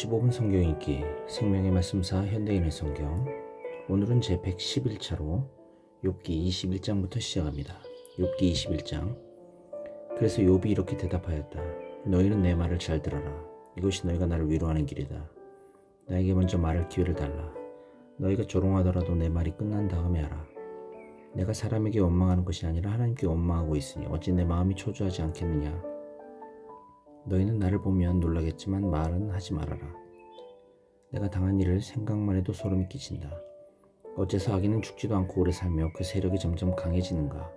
15분 성경 읽기 생명의 말씀사 현대인의 성경. 오늘은 제 111차로 욥기 21장부터 시작합니다. 욥기 21장. 그래서 욥이 이렇게 대답하였다. 너희는 내 말을 잘 들어라. 이것이 너희가 나를 위로하는 길이다. 나에게 먼저 말할 기회를 달라. 너희가 조롱하더라도 내 말이 끝난 다음에 하라. 내가 사람에게 원망하는 것이 아니라 하나님께 원망하고 있으니 어찌 내 마음이 초조하지 않겠느냐. 너희는 나를 보면 놀라겠지만 말은 하지 말아라. 내가 당한 일을 생각만 해도 소름이 끼친다. 어째서 악인은 죽지도 않고 오래 살며 그 세력이 점점 강해지는가.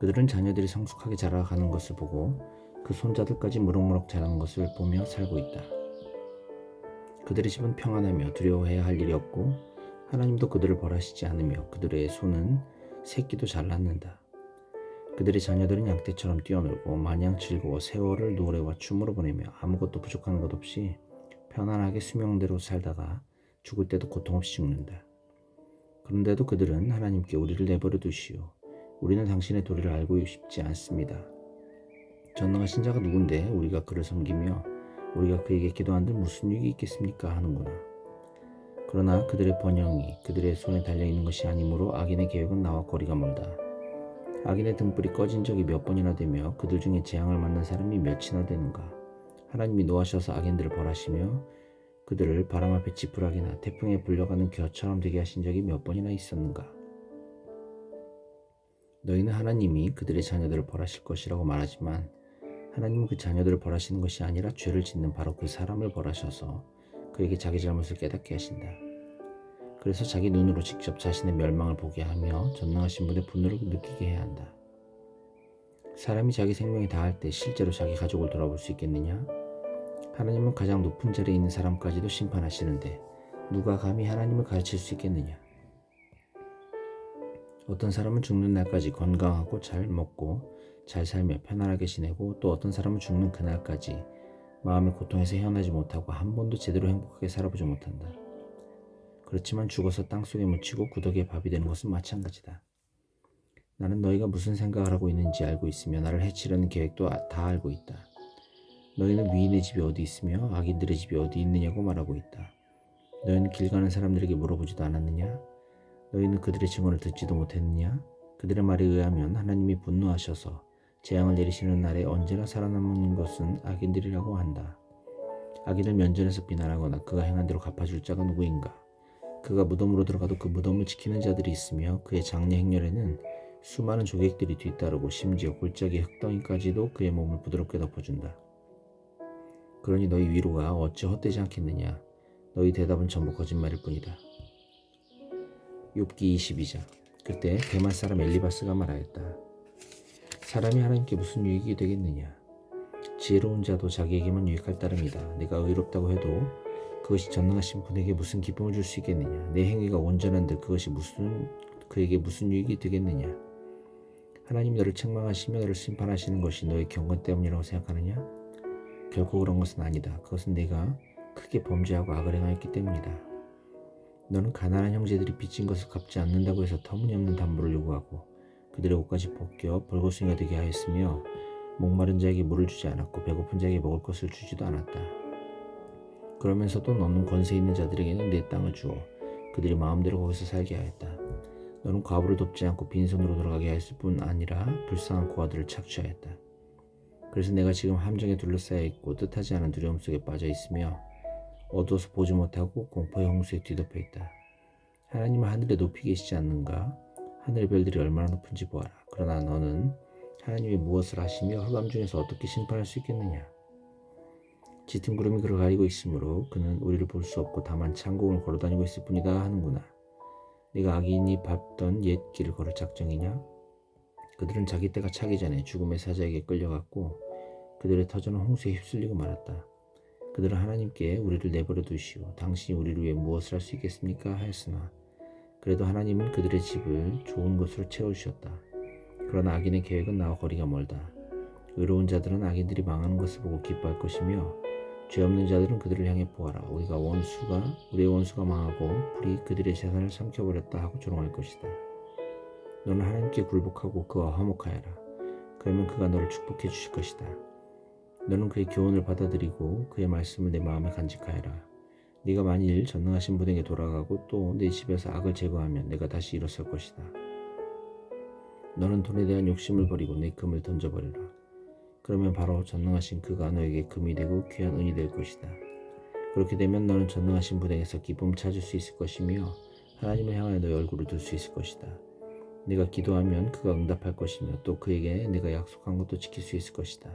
그들은 자녀들이 성숙하게 자라가는 것을 보고 그 손자들까지 무럭무럭 자라는 것을 보며 살고 있다. 그들의 집은 평안하며 두려워해야 할 일이 없고 하나님도 그들을 벌하시지 않으며 그들의 손은 새끼도 잘 낳는다. 그들의 자녀들은 양떼처럼 뛰어놀고 마냥 즐거워 세월을 노래와 춤으로 보내며 아무것도 부족한 것 없이 편안하게 수명대로 살다가 죽을 때도 고통 없이 죽는다. 그런데도 그들은 하나님께 우리를 내버려 두시오. 우리는 당신의 도리를 알고 싶지 않습니다. 전능하신 자가 누군데 우리가 그를 섬기며 우리가 그에게 기도한들 무슨 유익이 있겠습니까 하는구나. 그러나 그들의 번영이 그들의 손에 달려있는 것이 아니므로 악인의 계획은 나와 거리가 멀다. 악인의 등불이 꺼진 적이 몇 번이나 되며 그들 중에 재앙을 만난 사람이 몇이나 되는가. 하나님이 노하셔서 악인들을 벌하시며 그들을 바람 앞에 지푸라기나 태풍에 불려가는 겨처럼 되게 하신 적이 몇 번이나 있었는가. 너희는 하나님이 그들의 자녀들을 벌하실 것이라고 말하지만 하나님은 그 자녀들을 벌하시는 것이 아니라 죄를 짓는 바로 그 사람을 벌하셔서 그에게 자기 잘못을 깨닫게 하신다. 그래서 자기 눈으로 직접 자신의 멸망을 보게 하며 전능하신 분의 분노를 느끼게 해야 한다. 사람이 자기 생명이 다할 때 실제로 자기 가족을 돌아볼 수 있겠느냐? 하나님은 가장 높은 자리에 있는 사람까지도 심판하시는데 누가 감히 하나님을 가르칠 수 있겠느냐? 어떤 사람은 죽는 날까지 건강하고 잘 먹고 잘 살며 편안하게 지내고 또 어떤 사람은 죽는 그날까지 마음의 고통에서 헤어나지 못하고 한 번도 제대로 행복하게 살아보지 못한다. 그렇지만 죽어서 땅속에 묻히고 구더기에 밥이 되는 것은 마찬가지다. 나는 너희가 무슨 생각을 하고 있는지 알고 있으며 나를 해치려는 계획도 다 알고 있다. 너희는 위인의 집이 어디 있으며 악인들의 집이 어디 있느냐고 말하고 있다. 너희는 길 가는 사람들에게 물어보지도 않았느냐? 너희는 그들의 증언을 듣지도 못했느냐? 그들의 말에 의하면 하나님이 분노하셔서 재앙을 내리시는 날에 언제나 살아남는 것은 악인들이라고 한다. 악인을 면전에서 비난하거나 그가 행한 대로 갚아줄 자가 누구인가? 그가 무덤으로 들어가도 그 무덤을 지키는 자들이 있으며 그의 장례 행렬에는 수많은 조객들이 뒤따르고 심지어 골짜기 흙덩이까지도 그의 몸을 부드럽게 덮어준다. 그러니 너희 위로가 어찌 헛되지 않겠느냐. 너희 대답은 전부 거짓말일 뿐이다. 욥기 22장. 그때 대만 사람 엘리바스가 말하였다. 사람이 하나님께 무슨 유익이 되겠느냐. 지혜로운 자도 자기에게만 유익할 따름이다. 내가 의롭다고 해도 그것이 전능하신 분에게 무슨 기쁨을 줄 수 있겠느냐. 내 행위가 온전한데 그것이 그에게 무슨 유익이 되겠느냐. 하나님이 너를 책망하시며 너를 심판하시는 것이 너의 경건 때문이라고 생각하느냐? 결코 그런 것은 아니다. 그것은 내가 크게 범죄하고 악을 행하였기 때문이다. 너는 가난한 형제들이 빚진 것을 갚지 않는다고 해서 터무니없는 담보를 요구하고 그들의 옷까지 벗겨 벌거숭이가 되게 하였으며 목마른 자에게 물을 주지 않았고 배고픈 자에게 먹을 것을 주지도 않았다. 그러면서도 너는 권세 있는 자들에게는 내 땅을 주어 그들이 마음대로 거기서 살게 하였다. 너는 과부를 돕지 않고 빈손으로 돌아가게 하였을 뿐 아니라 불쌍한 고아들을 착취하였다. 그래서 내가 지금 함정에 둘러싸여 있고 뜻하지 않은 두려움 속에 빠져 있으며 어두워서 보지 못하고 공포의 홍수에 뒤덮여 있다. 하나님은 하늘에 높이 계시지 않는가? 하늘의 별들이 얼마나 높은지 보아라. 그러나 너는 하나님이 무엇을 하시며 흑암 중에서 어떻게 심판할 수 있겠느냐? 짙은 구름이 그를 가리고 있으므로 그는 우리를 볼 수 없고 다만 창공을 걸어다니고 있을 뿐이다 하는구나. 네가 악인이 밟던 옛 길을 걸을 작정이냐? 그들은 자기 때가 차기 전에 죽음의 사자에게 끌려갔고 그들의 터전은 홍수에 휩쓸리고 말았다. 그들은 하나님께 우리를 내버려 두시오. 당신이 우리를 위해 무엇을 할 수 있겠습니까? 하였으나 그래도 하나님은 그들의 집을 좋은 것으로 채워주셨다. 그러나 악인의 계획은 나와 거리가 멀다. 의로운 자들은 악인들이 망하는 것을 보고 기뻐할 것이며 죄 없는 자들은 그들을 향해 보아라. 우리의 원수가 망하고 불이 그들의 재산을 삼켜버렸다 하고 조롱할 것이다. 너는 하나님께 굴복하고 그와 화목하여라. 그러면 그가 너를 축복해 주실 것이다. 너는 그의 교훈을 받아들이고 그의 말씀을 내 마음에 간직하여라. 네가 만일 전능하신 분에게 돌아가고 또 내 집에서 악을 제거하면 내가 다시 일어설 것이다. 너는 돈에 대한 욕심을 버리고 내 금을 던져버려라. 그러면 바로 전능하신 그가 너에게 금이 되고 귀한 은이 될 것이다. 그렇게 되면 너는 전능하신 분에게서 기쁨을 찾을 수 있을 것이며 하나님을 향하여 너의 얼굴을 둘 수 있을 것이다. 네가 기도하면 그가 응답할 것이며 또 그에게 네가 약속한 것도 지킬 수 있을 것이다.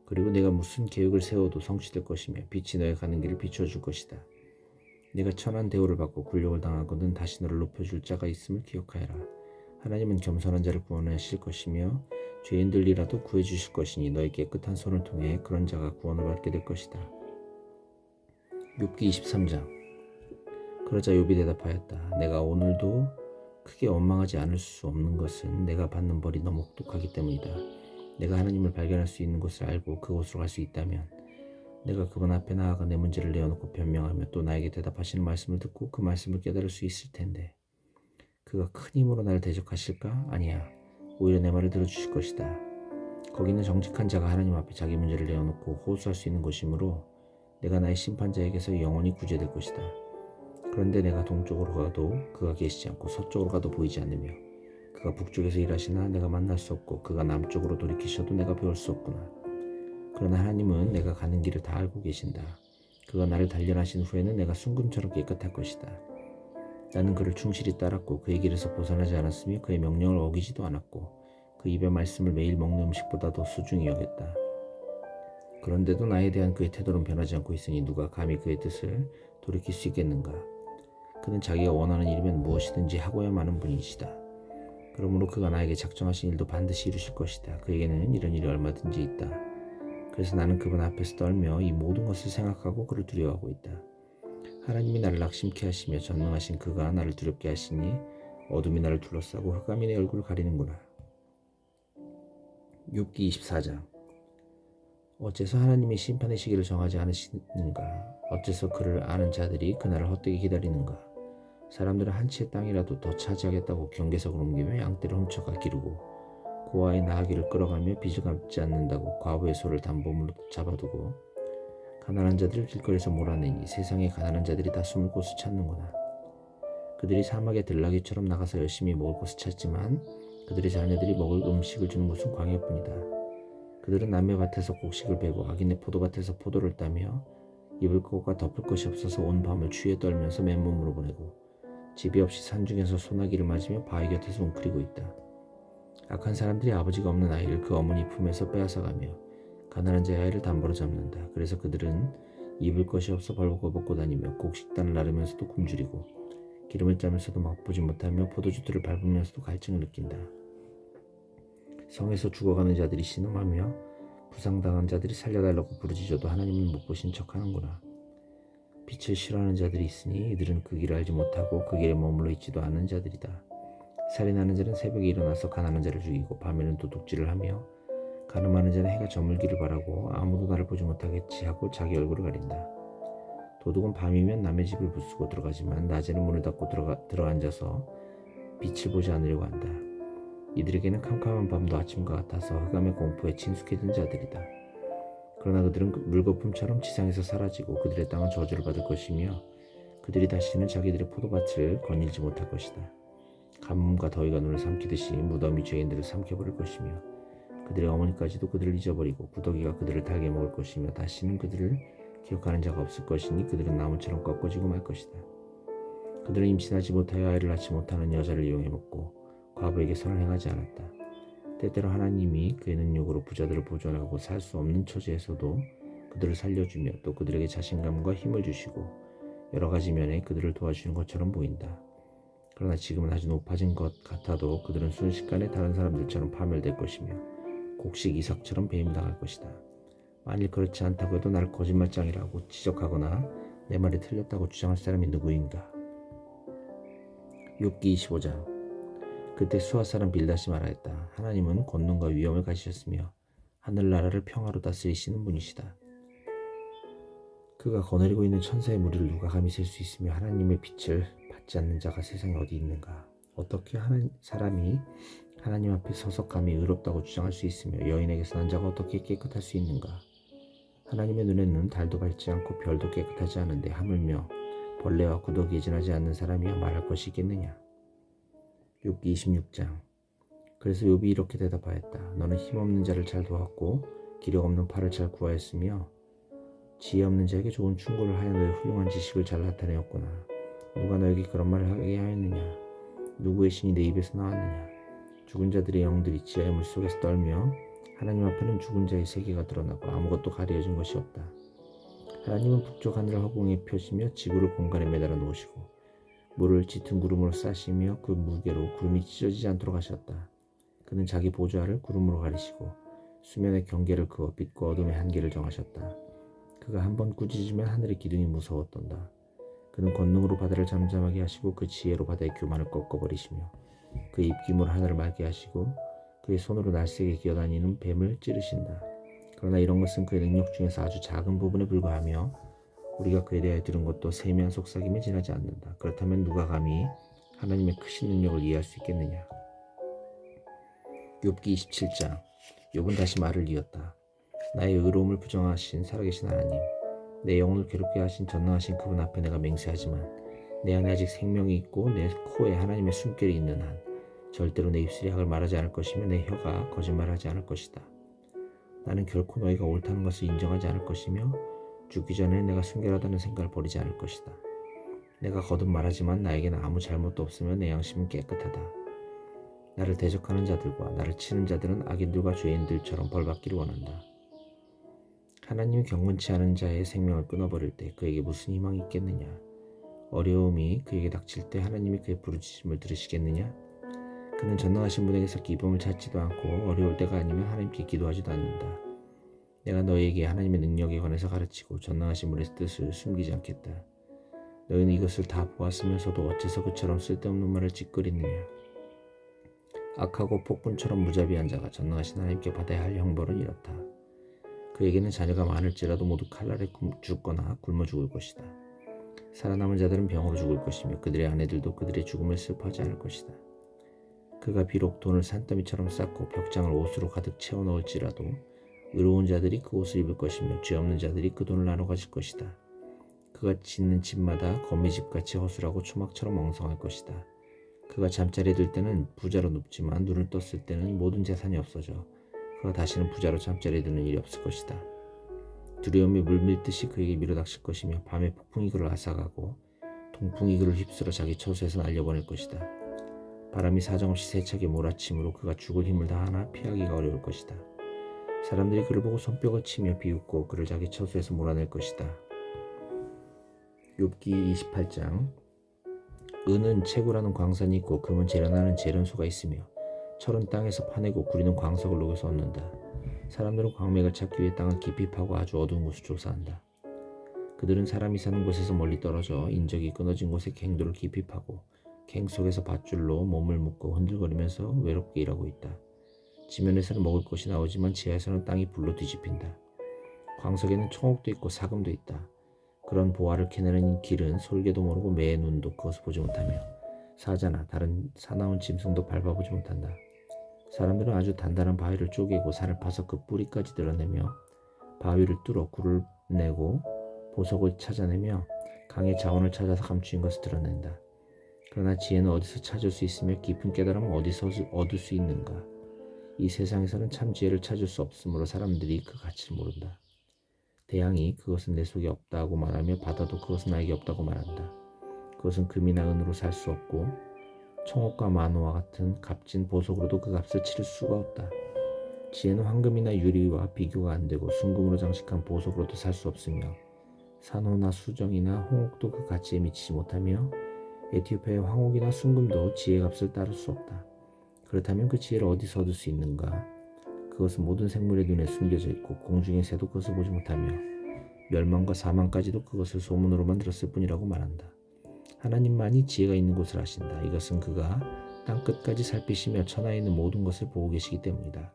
그리고 내가 무슨 계획을 세워도 성취될 것이며 빛이 너의 가는 길을 비춰줄 것이다. 네가 천한 대우를 받고 굴욕을 당하거든 다시 너를 높여줄 자가 있음을 기억하여라. 하나님은 겸손한 자를 구원하실 것이며 죄인들이라도 구해주실 것이니 너의 깨끗한 손을 통해 그런 자가 구원을 받게 될 것이다. 욥기 23장. 그러자 욥이 대답하였다. 내가 오늘도 크게 원망하지 않을 수 없는 것은 내가 받는 벌이 너무 혹독하기 때문이다. 내가 하나님을 발견할 수 있는 곳을 알고 그곳으로 갈 수 있다면 내가 그분 앞에 나아가 내 문제를 내어놓고 변명하며 또 나에게 대답하시는 말씀을 듣고 그 말씀을 깨달을 수 있을 텐데 그가 큰 힘으로 나를 대적하실까? 아니야. 오히려 내 말을 들어주실 것이다. 거기는 정직한 자가 하나님 앞에 자기 문제를 내어놓고 호소할 수 있는 곳이므로 내가 나의 심판자에게서 영원히 구제될 것이다. 그런데 내가 동쪽으로 가도 그가 계시지 않고 서쪽으로 가도 보이지 않으며 그가 북쪽에서 일하시나 내가 만날 수 없고 그가 남쪽으로 돌이키셔도 내가 배울 수 없구나. 그러나 하나님은 내가 가는 길을 다 알고 계신다. 그가 나를 단련하신 후에는 내가 순금처럼 깨끗할 것이다. 나는 그를 충실히 따랐고 그의 길에서 벗어나지 않았으며 그의 명령을 어기지도 않았고 그 입의 말씀을 매일 먹는 음식보다 더 소중히 여겼다. 그런데도 나에 대한 그의 태도는 변하지 않고 있으니 누가 감히 그의 뜻을 돌이킬 수 있겠는가. 그는 자기가 원하는 일이면 무엇이든지 하고야만 하는 분이시다. 그러므로 그가 나에게 작정하신 일도 반드시 이루실 것이다. 그에게는 이런 일이 얼마든지 있다. 그래서 나는 그분 앞에서 떨며 이 모든 것을 생각하고 그를 두려워하고 있다. 하나님이 나를 낙심케 하시며 전능하신 그가 나를 두렵게 하시니 어둠이 나를 둘러싸고 흑암이 내 얼굴을 가리는구나. 욥기 24장. 어째서 하나님이 심판의 시기를 정하지 않으시는가? 어째서 그를 아는 자들이 그날을 헛되게 기다리는가? 사람들은 한 채의 땅이라도 더 차지하겠다고 경계석을 옮기며 양떼를 훔쳐가 기르고 고아의 나아기를 끌어가며 빚을 갚지 않는다고 과부의 소를 담보물로 잡아두고 가난한 자들을 길거리에서 몰아내니 세상의 가난한 자들이 다 숨을 곳을 찾는구나. 그들이 사막의 들나귀처럼 나가서 열심히 먹을 곳을 찾지만 그들의 자녀들이 먹을 음식을 주는 곳은 광야뿐이다. 그들은 남의 밭에서 곡식을 베고 악인의 포도밭에서 포도를 따며 입을 것과 덮을 것이 없어서 온 밤을 추위에 떨면서 맨몸으로 보내고 집이 없이 산중에서 소나기를 맞으며 바위 곁에서 웅크리고 있다. 악한 사람들이 아버지가 없는 아이를 그 어머니 품에서 빼앗아가며 가난한 자의 아이를 담보로 잡는다. 그래서 그들은 입을 것이 없어 벌거벗고 다니며 곡식단을 나르면서도 굶주리고 기름을 짜면서도 맛보지 못하며 포도주들을 밟으면서도 갈증을 느낀다. 성에서 죽어가는 자들이 신음하며 부상당한 자들이 살려달라고 부르짖어도 하나님은 못 보신 척하는구나. 빛을 싫어하는 자들이 있으니 이들은 그 길을 알지 못하고 그 길에 머물러 있지도 않은 자들이다. 살인하는 자는 새벽에 일어나서 가난한 자를 죽이고 밤에는 도둑질을 하며 가늠하는 자는 해가 저물기를 바라고 아무도 나를 보지 못하겠지 하고 자기 얼굴을 가린다. 도둑은 밤이면 남의 집을 부수고 들어가지만 낮에는 문을 닫고 들어앉아서 빛을 보지 않으려고 한다. 이들에게는 캄캄한 밤도 아침과 같아서 흑암의 공포에 친숙해진 자들이다. 그러나 그들은 물거품처럼 지상에서 사라지고 그들의 땅은 저주를 받을 것이며 그들이 다시는 자기들의 포도밭을 거닐지 못할 것이다. 가뭄과 더위가 눈을 삼키듯이 무덤이 죄인들을 삼켜버릴 것이며 그들의 어머니까지도 그들을 잊어버리고 구더기가 그들을 달게 먹을 것이며 다시는 그들을 기억하는 자가 없을 것이니 그들은 나무처럼 꺾어지고 말 것이다. 그들은 임신하지 못하여 아이를 낳지 못하는 여자를 이용해 먹고 과부에게 선을 행하지 않았다. 때때로 하나님이 그의 능력으로 부자들을 보존하고 살 수 없는 처지에서도 그들을 살려주며 또 그들에게 자신감과 힘을 주시고 여러 가지 면에 그들을 도와주는 것처럼 보인다. 그러나 지금은 아주 높아진 것 같아도 그들은 순식간에 다른 사람들처럼 파멸될 것이며 곡식 이삭처럼 배임당할 것이다. 만일 그렇지 않다고 해도 나를 거짓말장이라고 지적하거나 내 말이 틀렸다고 주장할 사람이 누구인가? 욥기 25장. 그때 수아 사람 빌닷이 말하였다. 하나님은 권능과 위엄을 가지셨으며 하늘나라를 평화로 다스리시는 분이시다. 그가 거느리고 있는 천사의 무리를 누가 감히 셀 수 있으며 하나님의 빛을 받지 않는 자가 세상에 어디 있는가? 어떻게 사람이 하나님 앞에 서서 감히 의롭다고 주장할 수 있으며 여인에게서 난 자가 어떻게 깨끗할 수 있는가? 하나님의 눈에는 달도 밝지 않고 별도 깨끗하지 않은데 하물며 벌레와 구더기에 지나지 않는 사람이야 말할 것이 있겠느냐. 욥기 26장. 그래서 욥이 이렇게 대답하였다. 너는 힘없는 자를 잘 도왔고 기력 없는 팔을 잘 구하였으며 지혜 없는 자에게 좋은 충고를 하여 너의 훌륭한 지식을 잘 나타내었구나. 누가 너에게 그런 말을 하게 하였느냐. 누구의 신이 내 입에서 나왔느냐. 죽은 자들의 영들이 지하의 물속에서 떨며 하나님 앞에는 죽은 자의 세계가 드러나고 아무것도 가려진 것이 없다. 하나님은 북쪽 하늘을 허공에 펴시며 지구를 공간에 매달아 놓으시고 물을 짙은 구름으로 싸시며 그 무게로 구름이 찢어지지 않도록 하셨다. 그는 자기 보좌를 구름으로 가리시고 수면의 경계를 그어 빛과 어둠의 한계를 정하셨다. 그가 한번 꾸짖으면 하늘의 기둥이 무서웠던다. 그는 권능으로 바다를 잠잠하게 하시고 그 지혜로 바다의 교만을 꺾어버리시며 그 입김으로 하늘을 맑게 하시고 그의 손으로 날쌔게 기어다니는 뱀을 찌르신다. 그러나 이런 것은 그의 능력 중에서 아주 작은 부분에 불과하며 우리가 그에 대하여 들은 것도 세미한 속삭임에 지나지 않는다. 그렇다면 누가 감히 하나님의 크신 능력을 이해할 수 있겠느냐. 욥기 27장. 욥은 다시 말을 이었다. 나의 의로움을 부정하신 살아계신 하나님, 내 영혼을 괴롭게 하신 전능하신 그분 앞에 내가 맹세하지만 내 안에 아직 생명이 있고 내 코에 하나님의 숨결이 있는 한 절대로 내 입술이 악을 말하지 않을 것이며 내 혀가 거짓말하지 않을 것이다. 나는 결코 너희가 옳다는 것을 인정하지 않을 것이며 죽기 전에 내가 순결하다는 생각을 버리지 않을 것이다. 내가 거듭 말하지만 나에게는 아무 잘못도 없으며 내 양심은 깨끗하다. 나를 대적하는 자들과 나를 치는 자들은 악인들과 죄인들처럼 벌받기를 원한다. 하나님이 경건치 않은 자의 생명을 끊어버릴 때 그에게 무슨 희망이 있겠느냐. 어려움이 그에게 닥칠 때 하나님이 그의 부르짖음을 들으시겠느냐. 그는 전능하신 분에게서 기쁨을 찾지도 않고 어려울 때가 아니면 하나님께 기도하지도 않는다. 내가 너희에게 하나님의 능력에 관해서 가르치고 전능하신 분의 뜻을 숨기지 않겠다. 너희는 이것을 다 보았으면서도 어째서 그처럼 쓸데없는 말을 찌끄리느냐. 악하고 폭군처럼 무자비한 자가 전능하신 하나님께 받아야 할 형벌은 이렇다. 그에게는 자녀가 많을지라도 모두 칼날에 죽거나 굶어 죽을 것이다. 살아남은 자들은 병으로 죽을 것이며 그들의 아내들도 그들의 죽음을 슬퍼하지 않을 것이다. 그가 비록 돈을 산더미처럼 쌓고 벽장을 옷으로 가득 채워 넣을지라도 의로운 자들이 그 옷을 입을 것이며 죄 없는 자들이 그 돈을 나눠 가질 것이다. 그가 짓는 집마다 거미집같이 허술하고 초막처럼 엉성할 것이다. 그가 잠자리에 들 때는 부자로 눕지만 눈을 떴을 때는 모든 재산이 없어져 그가 다시는 부자로 잠자리에 드는 일이 없을 것이다. 두려움이 물밀듯이 그에게 밀어닥칠 것이며 밤에 폭풍이 그를 앗아가고 동풍이 그를 휩쓸어 자기 처소에서 날려보낼 것이다. 바람이 사정없이 세차게 몰아치므로 그가 죽을 힘을 다하나 피하기가 어려울 것이다. 사람들이 그를 보고 손뼉을 치며 비웃고 그를 자기 처소에서 몰아낼 것이다. 욥기 28장. 은은 채굴하는 광산이 있고 금은 재련하는 재련소가 있으며 철은 땅에서 파내고 구리는 광석을 녹여서 얻는다. 사람들은 광맥을 찾기 위해 땅을 깊이 파고 아주 어두운 곳을 조사한다. 그들은 사람이 사는 곳에서 멀리 떨어져 인적이 끊어진 곳에 갱도를 깊이 파고 갱 속에서 밧줄로 몸을 묶고 흔들거리면서 외롭게 일하고 있다. 지면에서는 먹을 것이 나오지만 지하에서는 땅이 불로 뒤집힌다. 광석에는 청옥도 있고 사금도 있다. 그런 보화를 캐내는 길은 솔개도 모르고 매의 눈도 그것을 보지 못하며 사자나 다른 사나운 짐승도 밟아보지 못한다. 사람들은 아주 단단한 바위를 쪼개고 산을 파서 그 뿌리까지 드러내며 바위를 뚫어 굴을 내고 보석을 찾아내며 강의 자원을 찾아서 감추인 것을 드러낸다. 그러나 지혜는 어디서 찾을 수 있으며 깊은 깨달음은 어디서 얻을 수 있는가. 이 세상에서는 참 지혜를 찾을 수 없으므로 사람들이 그 가치를 모른다. 태양이 그것은 내 속에 없다고 말하며 바다도 그것은 나에게 없다고 말한다. 그것은 금이나 은으로 살 수 없고 청옥과 만호와 같은 값진 보석으로도 그 값을 치를 수가 없다. 지혜는 황금이나 유리와 비교가 안 되고 순금으로 장식한 보석으로도 살 수 없으며 산호나 수정이나 홍옥도 그 가치에 미치지 못하며 에티오피아의 황옥이나 순금도 지혜의 값을 따를 수 없다. 그렇다면 그 지혜를 어디서 얻을 수 있는가? 그것은 모든 생물의 눈에 숨겨져 있고 공중의 새도 그것을 보지 못하며 멸망과 사망까지도 그것을 소문으로만 들었을 뿐이라고 말한다. 하나님만이 지혜가 있는 곳을 아신다. 이것은 그가 땅끝까지 살피시며 천하에 있는 모든 것을 보고 계시기 때문이다.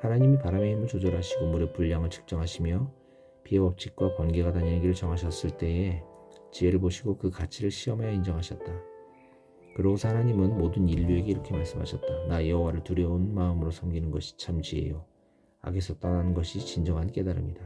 하나님이 바람의 힘을 조절하시고 물의 분량을 측정하시며 비의 법칙과 번개가 다니는 길을 정하셨을 때에 지혜를 보시고 그 가치를 시험하여 인정하셨다. 그러고서 하나님은 모든 인류에게 이렇게 말씀하셨다. 나 여호와를 두려운 마음으로 섬기는 것이 참 지혜요 악에서 떠나는 것이 진정한 깨달음이다.